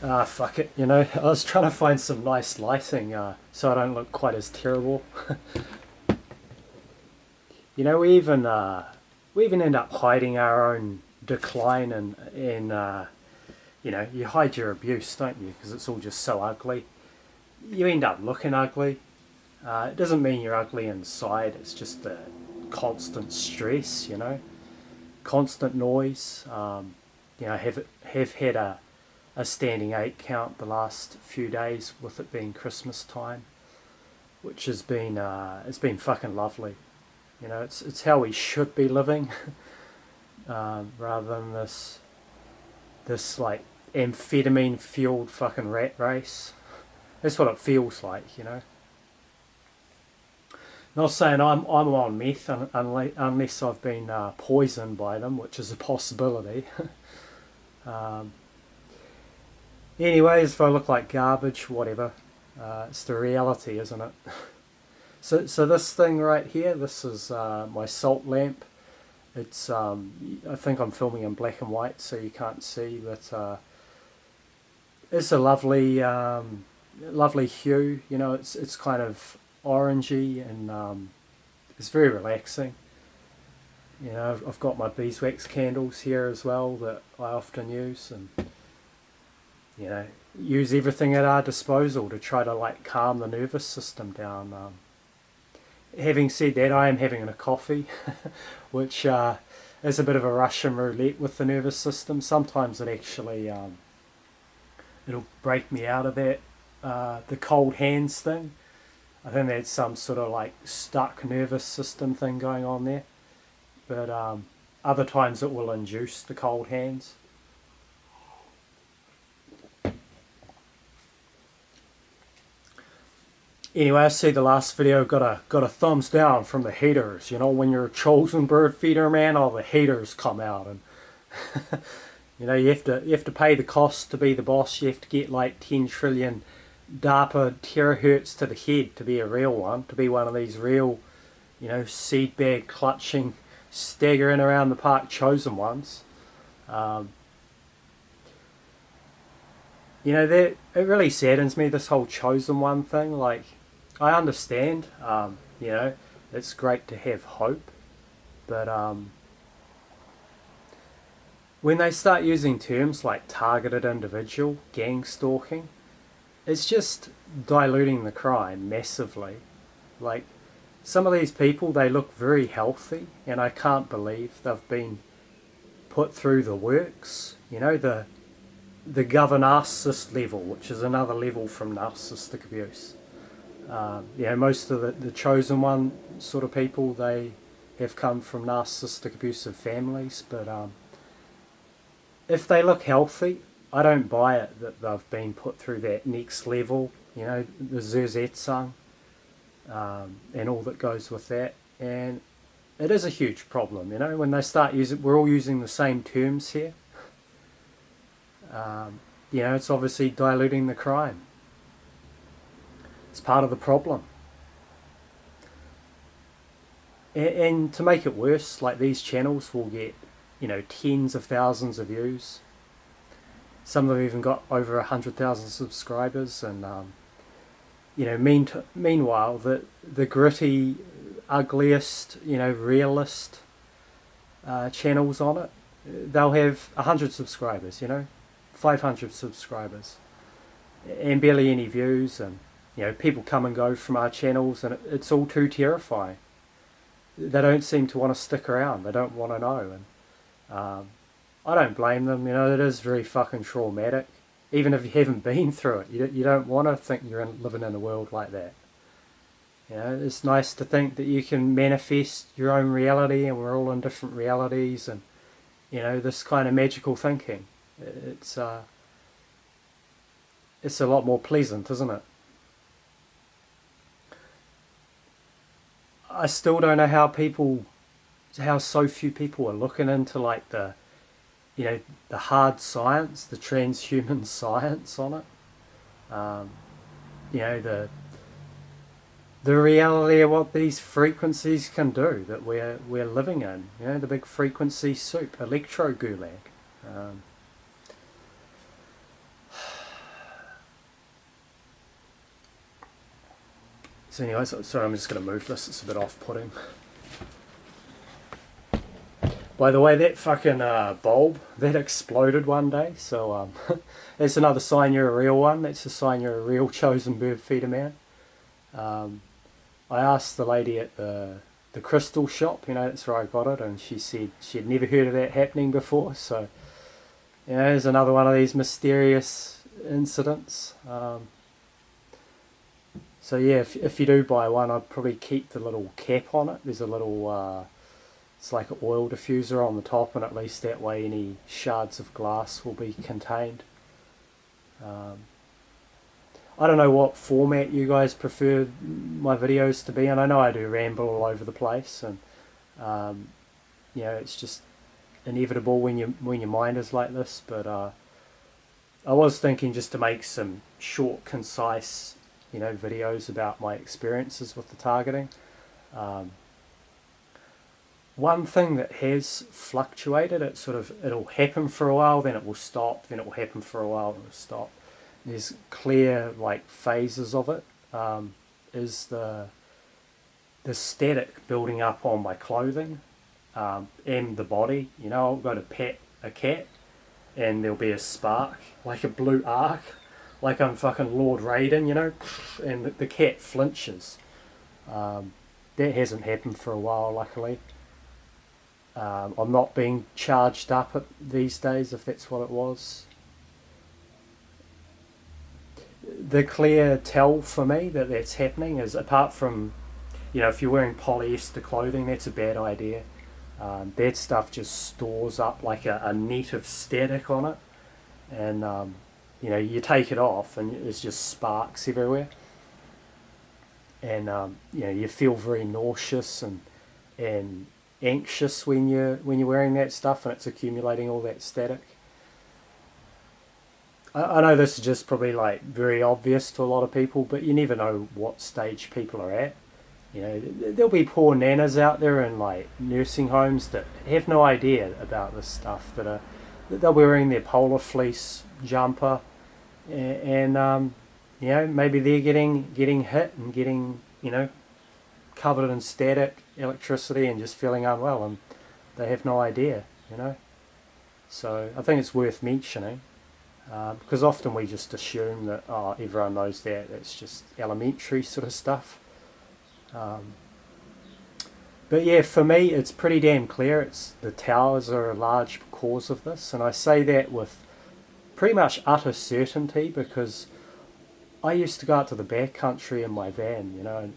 Ah, fuck it, you know. I was trying to find some nice lighting so I don't look quite as terrible. You know, we even end up hiding our own decline and you know, you hide your abuse, don't you? Because it's all just so ugly. You end up looking ugly. It doesn't mean you're ugly inside, it's just the constant stress, you know, constant noise. You know, have had a standing 8 count the last few days with it being Christmas time, which has been it's been fucking lovely. You know, it's how we should be living, rather than this like amphetamine fueled fucking rat race. That's what it feels like, you know. Not saying I'm on meth unless I've been poisoned by them, which is a possibility. um, Anyways, if I look like garbage, whatever. It's the reality, isn't it? So this thing right here, this is my salt lamp. It's I think I'm filming in black and white, so you can't see, but it's a lovely hue. You know, it's kind of orangey and it's very relaxing. You know, I've got my beeswax candles here as well that I often use, and you know, use everything at our disposal to try to like calm the nervous system down. Having said that, I am having a coffee, which is a bit of a Russian roulette with the nervous system. Sometimes it actually it'll break me out of that the cold hands thing. I think that's some sort of like stuck nervous system thing going on there. But other times it will induce the cold hands. Anyway, I see the last video got a thumbs down from the haters. You know, when you're a chosen bird feeder, man, all the haters come out, and you know you have to pay the cost to be the boss. You have to get like 10 trillion DARPA terahertz to the head to be a real one, to be one of these real, you know, seed bag clutching, staggering around the park chosen ones. Um, you know, that it really saddens me, this whole chosen one thing. Like, I understand, you know, it's great to have hope, but when they start using terms like targeted individual, gang stalking, it's just diluting the crime massively. Like, some of these people, they look very healthy, and I can't believe they've been put through the works. You know, the governarcist level, which is another level from narcissistic abuse. You know, most of the chosen one sort of people, they have come from narcissistic abusive families, but if they look healthy, I don't buy it that they've been put through that next level, you know, the Zerzetzang, and all that goes with that. And it is a huge problem, you know, when they start using, we're all using the same terms here. You know, it's obviously diluting the crime. It's part of the problem. And to make it worse, like, these channels will get, you know, tens of thousands of views. Some of them even got over 100,000 subscribers, and you know, meanwhile, the gritty, ugliest, you know, realist channels on it, they'll have 100 subscribers, you know, 500 subscribers, and barely any views, and you know, people come and go from our channels, and it's all too terrifying. They don't seem to want to stick around. They don't want to know, and I don't blame them. You know, it is very fucking traumatic. Even if you haven't been through it, you don't want to think you're living in a world like that. You know, it's nice to think that you can manifest your own reality, and we're all in different realities, and you know, this kind of magical thinking. It's it's a lot more pleasant, isn't it? I still don't know how so few people are looking into like you know, the hard science, the transhuman science on it. You know, the reality of what these frequencies can do that we're living in. You know, the big frequency soup, electro gulag. Um, So anyway, sorry, I'm just going to move this, it's a bit off-putting. By the way, that fucking bulb, that exploded one day, so that's another sign you're a real one. That's a sign you're a real chosen bird feeder man. I asked the lady at the crystal shop, that's where I got it, and she said she'd never heard of that happening before, so, there's another one of these mysterious incidents. So yeah, if you do buy one, I'd probably keep the little cap on it. There's a little, it's like an oil diffuser on the top, and at least that way any shards of glass will be contained. I don't know what format you guys prefer my videos to be, and I know I do ramble all over the place, and it's just inevitable when your mind is like this. But I was thinking just to make some short, concise, videos about my experiences with the targeting. One thing that has fluctuated, it'll happen for a while, then it will stop, then it will happen for a while, and it will stop. There's clear phases of it. Is the static building up on my clothing and the body. I'll go to pet a cat and there'll be a spark, like a blue arc, like I'm fucking Lord Raiden, and the cat flinches. That hasn't happened for a while, luckily. I'm not being charged up these days, if that's what it was. The clear tell for me that that's happening is, apart from, if you're wearing polyester clothing, that's a bad idea. That stuff just stores up like a net of static on it, and you take it off and there's just sparks everywhere, and you feel very nauseous and anxious when you're wearing that stuff and it's accumulating all that static. I know this is just probably very obvious to a lot of people, but you never know what stage people are at. There'll be poor nanas out there in nursing homes that have no idea about this stuff, that they'll be wearing their polar fleece jumper, and maybe they're getting hit and getting covered in static, electricity, and just feeling unwell, and they have no idea. So I think it's worth mentioning. Because often we just assume that everyone knows that, it's just elementary sort of stuff. But yeah, for me it's pretty damn clear. The towers are a large cause of this, and I say that with pretty much utter certainty because I used to go out to the backcountry in my van,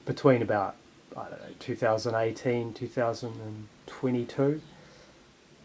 between about, I don't know, 2018, 2022,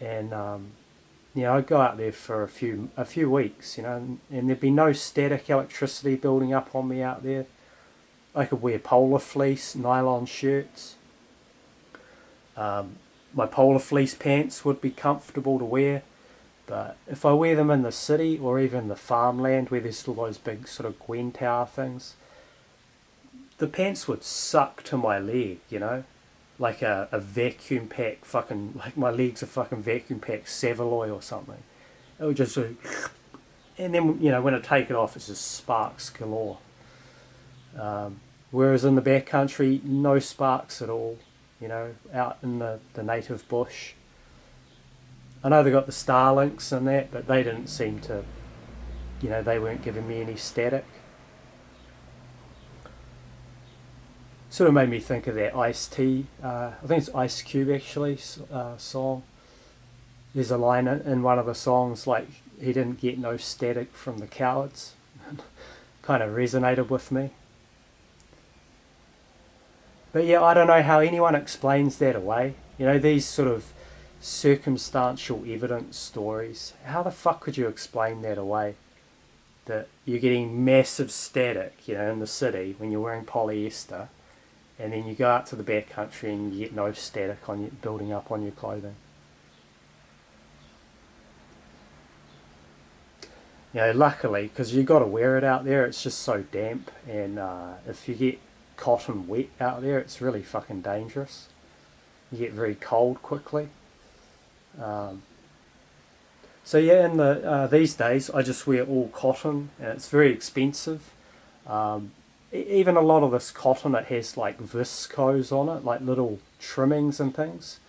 and I'd go out there for a few weeks, and there'd be no static electricity building up on me out there. I could wear polar fleece, nylon shirts. My polar fleece pants would be comfortable to wear, but if I wear them in the city or even the farmland where there's still those big sort of Gwen Tower things, the pants would suck to my leg, like a vacuum pack fucking, like my legs are fucking vacuum packed Saveloy or something. It would just and then when I take it off it's just sparks galore. Whereas in the backcountry, no sparks at all, out in the native bush. I know they got the Starlinks and that, but they didn't seem to, they weren't giving me any static. Sort of made me think of that Ice-T, I think it's Ice Cube actually, song. There's a line in one of the songs he didn't get no static from the cowards. Kind of resonated with me. But yeah, I don't know how anyone explains that away. These sort of circumstantial evidence stories, how the fuck could you explain that away? That you're getting massive static, in the city when you're wearing polyester, and then you go out to the backcountry and you get no static building up on your clothing. Luckily, because you got to wear it out there, it's just so damp, and if you get cotton wet out there, it's really fucking dangerous. You get very cold quickly. So yeah, in these days I just wear all cotton, and it's very expensive. even a lot of this cotton, it has like viscose on it, like little trimmings and things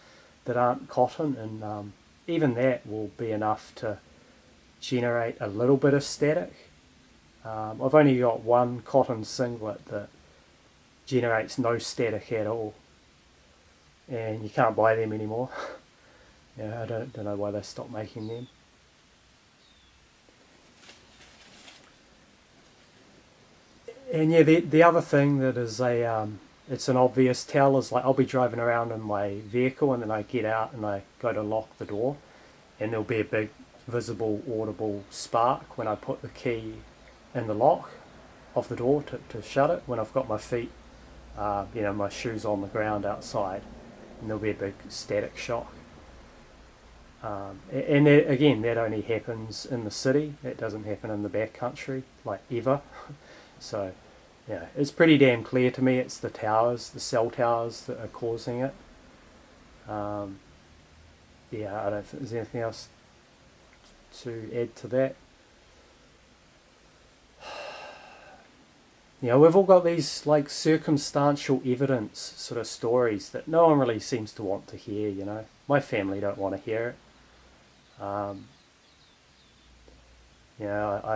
that aren't cotton, and even that will be enough to generate a little bit of static. I've only got one cotton singlet that generates no static at all, and you can't buy them anymore. Yeah, I don't know why they stopped making them. And yeah, the other thing that is it's an obvious tell is like I'll be driving around in my vehicle and then I get out and I go to lock the door, and there'll be a big visible audible spark when I put the key in the lock of the door to shut it, when I've got my feet, my shoes on the ground outside, and there'll be a big static shock. And again, that only happens in the city. It doesn't happen in the backcountry, like ever. So, yeah, it's pretty damn clear to me it's the towers, the cell towers, that are causing it. Um, yeah, I don't think there's anything else to add to that. We've all got these like circumstantial evidence sort of stories that no one really seems to want to hear. My family don't want to hear it. I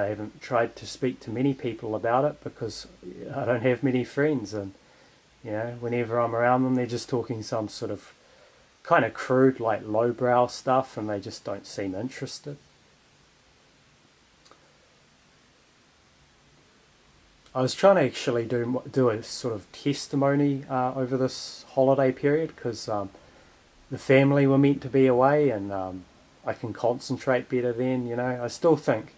haven't tried to speak to many people about it because I don't have many friends, and whenever I'm around them, they're just talking some sort of kind of crude, like lowbrow stuff, and they just don't seem interested. I was trying to actually do a sort of testimony over this holiday period because the family were meant to be away, and I can concentrate better then. I still think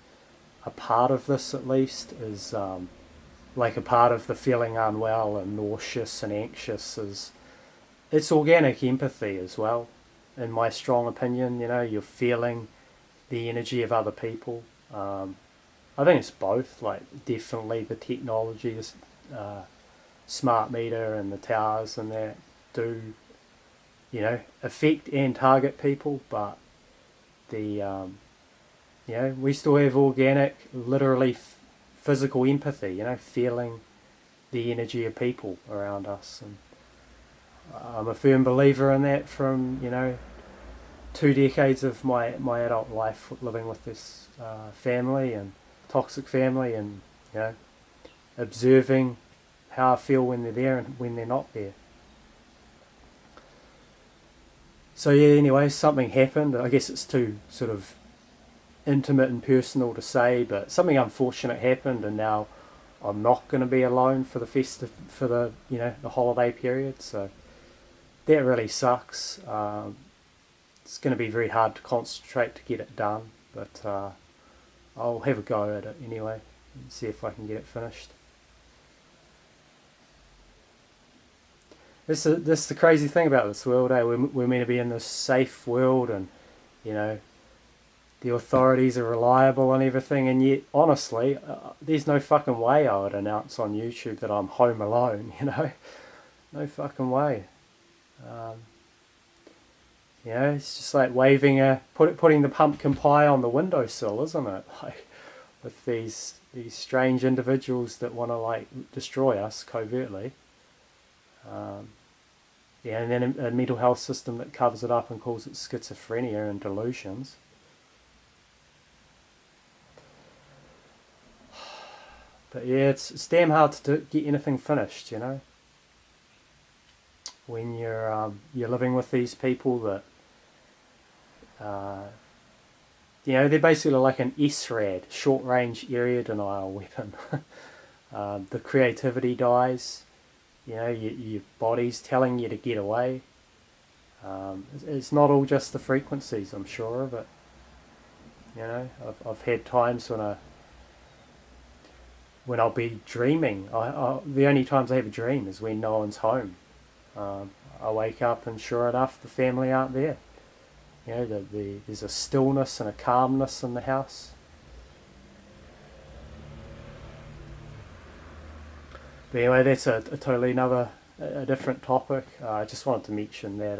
a part of this, at least, is like a part of the feeling unwell and nauseous and anxious is it's organic empathy as well. In my strong opinion, you're feeling the energy of other people. I think it's both. Like definitely the technology, uh, smart meter and the towers and that do affect and target people, but the we still have organic, literally physical empathy. Feeling the energy of people around us, and I'm a firm believer in that. From 2 decades of my adult life living with this family and toxic family, and observing how I feel when they're there and when they're not there. So yeah, anyway, something happened. I guess it's too sort of intimate and personal to say, but something unfortunate happened, and now I'm not going to be alone for the holiday period. So that really sucks. It's going to be very hard to concentrate to get it done, but I'll have a go at it anyway and see if I can get it finished. This is the crazy thing about this world, eh? We're meant to be in this safe world, and you know the authorities are reliable and everything, and yet honestly, there's no fucking way I would announce on YouTube that I'm home alone. No fucking way. Um, it's just like putting the pumpkin pie on the windowsill, isn't it? Like with these strange individuals that want to like destroy us covertly. Um, and then a mental health system that covers it up and calls it schizophrenia and delusions. But yeah, it's damn hard to get anything finished, when you're living with these people that they're basically like an SRAD, short range area denial weapon. The creativity dies. Your body's telling you to get away. It's not all just the frequencies, I'm sure of it. I've had times when I'll be dreaming. The only times I have a dream is when no one's home. I wake up and sure enough, the family aren't there. There's a stillness and a calmness in the house. But anyway, that's a totally a different topic. I just wanted to mention that,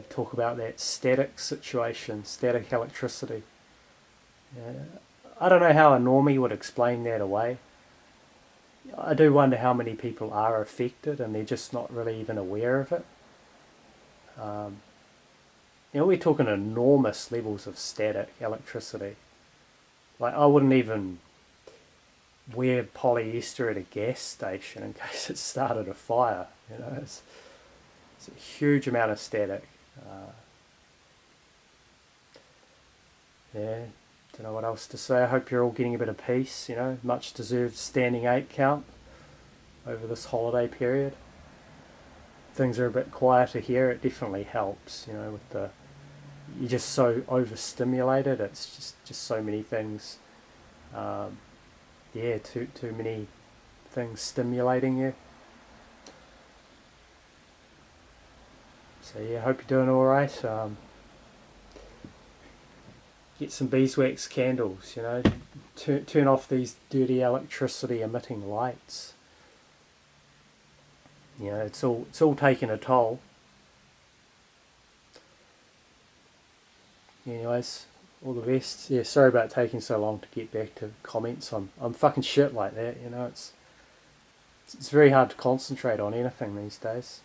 talk about that static situation, static electricity. I don't know how a normie would explain that away. I do wonder how many people are affected and they're just not really even aware of it. Um, we're talking enormous levels of static electricity. Like, I wouldn't even wear polyester at a gas station in case it started a fire. It's a huge amount of static. Uh, yeah, don't know what else to say. I hope you're all getting a bit of peace. Much deserved standing 8 count over this holiday period. Things are a bit quieter here. It definitely helps. With the you're just so overstimulated. It's just so many things. Um, yeah, too many things stimulating you. So yeah, hope you're doing all right. Get some beeswax candles. Turn off these dirty electricity emitting lights. It's all taking a toll. Anyways, all the best. Yeah, sorry about taking so long to get back to comments. I'm fucking shit like that. It's very hard to concentrate on anything these days.